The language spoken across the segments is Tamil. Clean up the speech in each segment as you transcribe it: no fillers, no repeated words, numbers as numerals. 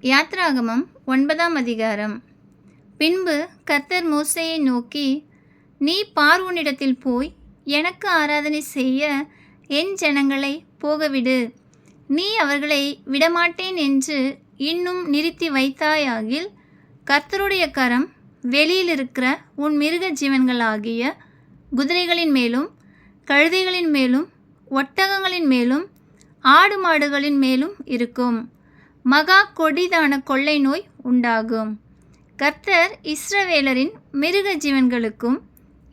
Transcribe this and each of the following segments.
யாத்ராகமம் 9ஆம் அதிகாரம். பின்பு கர்த்தர் மோசேயை நோக்கி, நீ பார்வோனிடத்தில் போய் எனக்கு ஆராதனை செய்ய என் ஜனங்களை போகவிடு. நீ அவர்களை விடமாட்டேன் என்று இன்னும் நிறுத்தி வைத்தாயாகில், கர்த்தருடைய கரம் வெளியிலிருக்கிற உன் மிருக ஜீவன்களாகிய குதிரைகளின் மேலும் கழுதைகளின் மேலும் ஒட்டகங்களின் மேலும் ஆடு மாடுகளின் மேலும் இருக்கும். மகா கொடிதான கொள்ளை நோய் உண்டாகும். கர்த்தர் இஸ்ரவேலரின் மிருக ஜீவன்களுக்கும்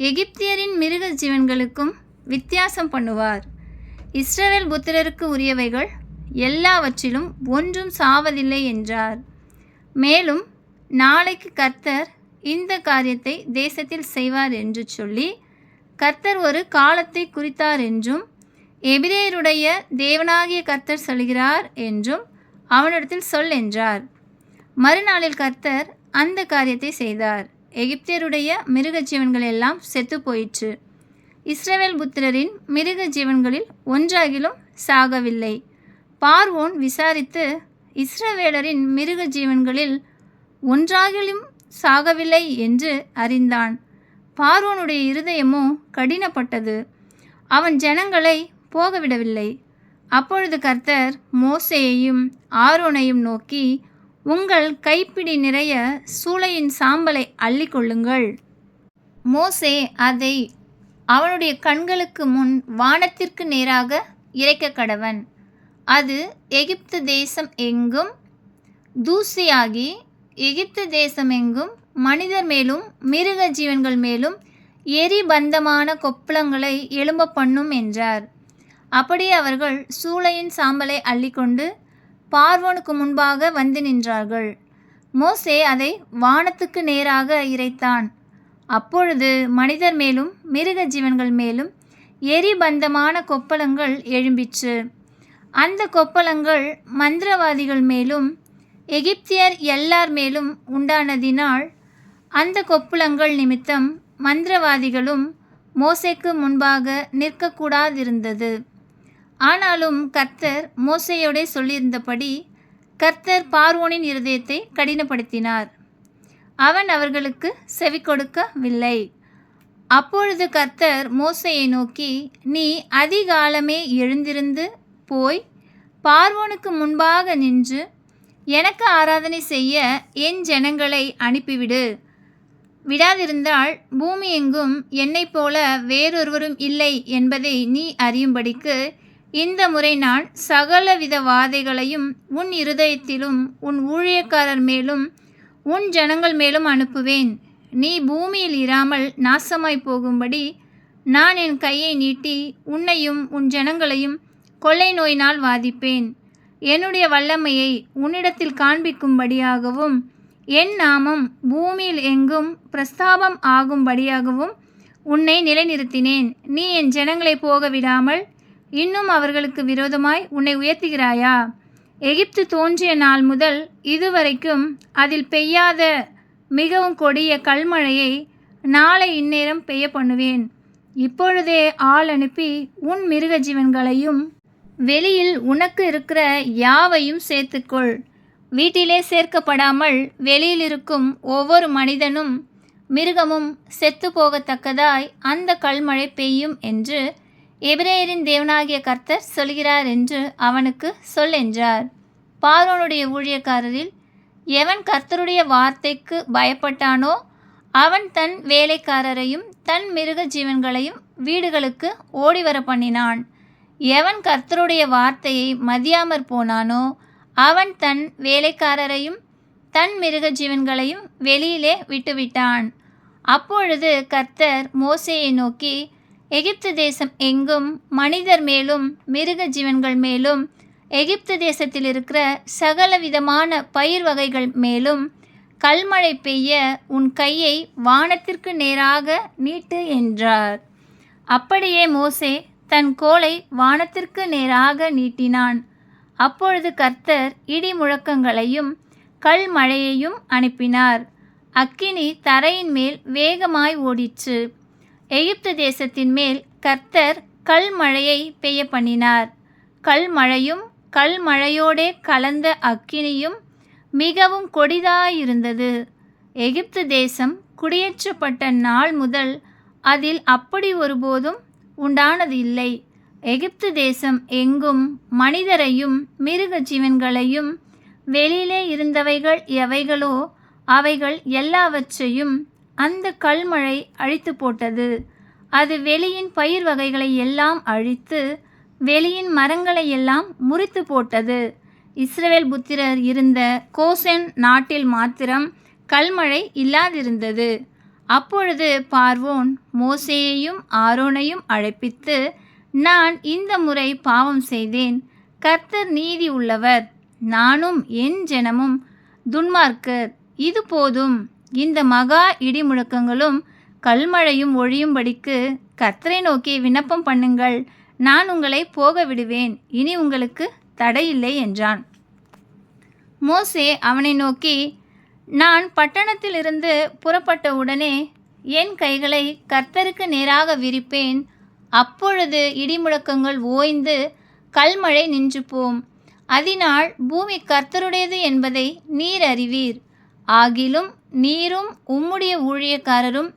எகிப்தியரின் மிருக ஜீவன்களுக்கும் வித்தியாசம் பண்ணுவார். இஸ்ரவேல் புத்திரருக்கு உரியவைகள் எல்லாவற்றிலும் ஒன்றும் சாவதில்லை என்றார். மேலும் நாளைக்கு கர்த்தர் இந்த காரியத்தை தேசத்தில் செய்வார் என்று சொல்லி, கர்த்தர் ஒரு காலத்தை குறித்தார் என்றும் எபிரேயருடைய தேவனாகிய கர்த்தர் சொல்கிறார் என்றும் அவனிடத்தில் சொல் என்றார். மறுநாளில் கர்த்தர் அந்த காரியத்தை செய்தார். எகிப்தியருடைய மிருக ஜீவன்கள் எல்லாம் செத்து போயிற்று. இஸ்ரவேல் புத்திரரின் மிருக ஜீவன்களில் ஒன்றாகிலும் சாகவில்லை. பார்வோன் விசாரித்து இஸ்ரவேலரின் மிருக ஜீவன்களில் ஒன்றாகிலும் சாகவில்லை என்று அறிந்தான். பார்வோனுடைய இருதயமோ கடினப்பட்டது, அவன் ஜனங்களை போகவிடவில்லை. அப்பொழுது கர்த்தர் மோசேயையும் ஆரோனையும் நோக்கி, உங்கள் கைப்பிடி நிறைய சூளையின் சாம்பலை அள்ளிக்கொள்ளுங்கள். மோசே அதை அவனுடைய கண்களுக்கு முன் வானத்திற்கு நேராக இறைக்க கடவன். அது எகிப்து தேசம் எங்கும் தூசியாகி, எகிப்து தேசம் எங்கும் மனிதர் மேலும் மிருக ஜீவன்கள் மேலும் எரிபந்தமான கொப்பளங்களை எழும்ப பண்ணும் என்றார். அப்படியே அவர்கள் சூளையின் சாம்பலை அள்ளிக்கொண்டு பார்வோனுக்கு முன்பாக வந்து நின்றார்கள். மோசே அதை வானத்துக்கு நேராக இறைத்தான். அப்பொழுது மனிதர் மேலும் மிருக ஜீவன்கள் மேலும் எரிபந்தமான கொப்பளங்கள் எழும்பிற்று. அந்த கொப்பளங்கள் மந்திரவாதிகள் மேலும் எகிப்தியர் எல்லார் மேலும் உண்டானதினால் அந்த கொப்பளங்கள் நிமித்தம் மந்திரவாதிகளும் மோசேக்கு முன்பாக நிற்கக்கூடாதிருந்தது. ஆனாலும் கர்த்தர் மோசேயோடே சொல்லியிருந்தபடி கர்த்தர் பார்வோனின் இருதயத்தை கடினப்படுத்தினார். அவன் அவர்களுக்கு செவி கொடுக்கவில்லை. அப்பொழுது கர்த்தர் மோசேயை நோக்கி, நீ அதிகாலமே எழுந்திருந்து போய் பார்வோனுக்கு முன்பாக நின்று எனக்கு ஆராதனை செய்ய என் ஜனங்களை அனுப்பிவிடு. விடாதிருந்தால் பூமி எங்கும் என்னைப் போல வேறொருவரும் இல்லை என்பதை நீ அறியும்படிக்கு இந்த முறை நான் சகலவித வாதைகளையும் உன் இருதயத்திலும் உன் ஊழியக்காரர் மேலும் உன் ஜனங்கள் மேலும் அனுப்புவேன். நீ பூமியில் இராமல் நாசமாய் போகும்படி நான் என் கையை நீட்டி உன்னையும் உன் ஜனங்களையும் கொள்ளை நோயினால் வாதிப்பேன். என்னுடைய வல்லமையை உன்னிடத்தில் காண்பிக்கும்படியாகவும் என் நாமம் பூமியில் எங்கும் பிரஸ்தாபம் ஆகும்படியாகவும் உன்னை நிலைநிறுத்தினேன். நீ என் ஜனங்களை போக விடாமல் இன்னும் அவர்களுக்கு விரோதமாய் உன்னை உயர்த்துகிறாயா? எகிப்து தோன்றிய நாள் முதல் இதுவரைக்கும் அதில் பெய்யாத மிகவும் கொடிய கல்மழையை நாளை இந்நேரம் பெய்ய பண்ணுவேன். இப்பொழுதே ஆள் அனுப்பி உன் மிருக ஜீவன்களையும் வெளியில் உனக்கு இருக்கிற யாவையும் சேர்த்துக்கொள். வீட்டிலே சேர்க்கப்படாமல் வெளியில் இருக்கும் ஒவ்வொரு மனிதனும் மிருகமும் செத்து போகத்தக்கதாய் அந்த கல்மழை பெய்யும் என்று எபிரேயரின் தேவனாகிய கர்த்தர் சொல்கிறார் என்று அவனுக்கு சொல் என்றார். பார்வோனுடைய ஊழியக்காரரில் எவன் கர்த்தருடைய வார்த்தைக்கு பயப்பட்டானோ அவன் தன் வேலைக்காரரையும் தன் மிருக ஜீவன்களையும் வீடுகளுக்கு ஓடிவர பண்ணினான். எவன் கர்த்தருடைய வார்த்தையை மதியாமற் போனானோ அவன் தன் வேலைக்காரரையும் தன் மிருக ஜீவன்களையும் வெளியிலே விட்டுவிட்டான். அப்பொழுது கர்த்தர் மோசேயை நோக்கி, எகிப்து தேசம் எங்கும் மனிதர் மேலும் மிருக ஜீவன்கள் மேலும் எகிப்து தேசத்தில் இருக்கிற சகலவிதமான பயிர் வகைகள் மேலும் கல்மழை பெய்ய உன் கையை வானத்திற்கு நேராக நீட்டு என்றார். அப்படியே மோசே தன் கோலை வானத்திற்கு நேராக நீட்டினான். அப்பொழுது கர்த்தர் இடி முழக்கங்களையும் கல்மழையையும் அனுப்பினார். அக்கினி தரையின் மேல் வேகமாய் ஓடிற்று. எகிப்து தேசத்தின் மேல் கர்த்தர் கல்மழையை பெய்ய பண்ணினார். கல்மழையும் கல்மழையோடே கலந்த அக்கினியும் மிகவும் கொடிதாயிருந்தது. எகிப்து தேசம் குடியேற்றப்பட்ட நாள் முதல் அதில் அப்படி ஒருபோதும் உண்டானது இல்லை. எகிப்து தேசம் எங்கும் மனிதரையும் மிருக ஜீவன்களையும் வெளியிலே இருந்தவைகள் எவைகளோ அவைகள் எல்லாவற்றையும் அந்த கல்மழை அழித்து போட்டது. அது வெளியின் பயிர் வகைகளை எல்லாம் அழித்து வெளியின் மரங்களை எல்லாம் முறித்து போட்டது. இஸ்ரவேல் புத்திரர் இருந்த கோசென் நாட்டில் மாத்திரம் கல்மழை இல்லாதிருந்தது. அப்பொழுது பார்வோன் மோசேயையும் ஆரோனையும் அழைப்பித்து, நான் இந்த முறை பாவம் செய்தேன். கர்த்தர் நீதி உள்ளவர், நானும் என் ஜனமும் துன்மார்க்கர். இது போதும். இந்த மகா இடிமுழக்கங்களும் கல்மழையும் ஒழியும்படிக்கு கர்த்தரை நோக்கி விண்ணப்பம் பண்ணுங்கள். நான் உங்களை போக விடுவேன். இனி உங்களுக்கு தடையில்லை என்றான். மோசே அவனை நோக்கி, நான் பட்டணத்திலிருந்து புறப்பட்ட உடனே என் கைகளை கர்த்தருக்கு நேராக விரிப்பேன். அப்பொழுது இடிமுழக்கங்கள் ஓய்ந்து கல்மழை நின்று போம். அதனால் பூமி கர்த்தருடையது என்பதை நீர் அறிவீர். ஆகிலும் நீரும் உம்முடைய ஊழியக்காரரும்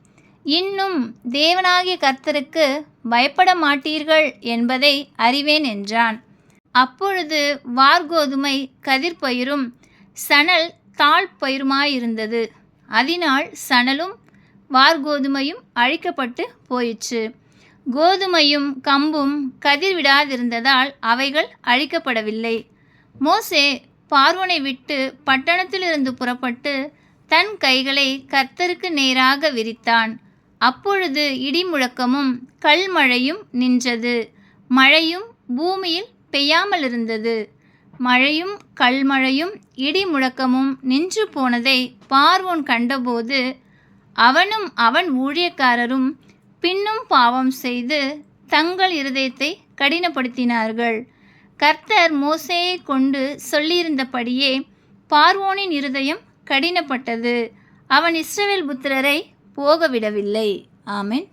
இன்னும் தேவனாகிய கர்த்தருக்கு பயப்பட மாட்டீர்கள் என்பதை அறிவேன் என்றான். அப்பொழுது வார்கோதுமை கதிர்பயிரும் சணல் தாழ்பயிருமாயிருந்தது. அதனால் சணலும் வார்கோதுமையும் அழிக்கப்பட்டு போயிற்று. கோதுமையும் கம்பும் கதிர் விடாதிருந்ததால் அவைகள் அழிக்கப்படவில்லை. மோசே பார்வோனை விட்டு பட்டணத்திலிருந்து புறப்பட்டு தன் கைகளை கர்த்தருக்கு நேராக விரித்தான். அப்பொழுது இடிமுழக்கமும் கல்மழையும் நின்றது. மழையும் பூமியில் பெய்யாமலிருந்தது. மழையும் கல்மழையும் இடிமுழக்கமும் நின்று போனதை பார்வோன் கண்டபோது அவனும் அவன் ஊழியக்காரரும் பின்னும் பாவம் செய்து தங்கள் இருதயத்தை கடினப்படுத்தினார்கள். கர்த்தர் மோசேயை கொண்டு சொல்லியிருந்தபடியே பார்வோனின் இருதயம் கடினப்பட்டது. அவன் இஸ்ரவேல் புத்திரரை போகவிடவில்லை. ஆமென்.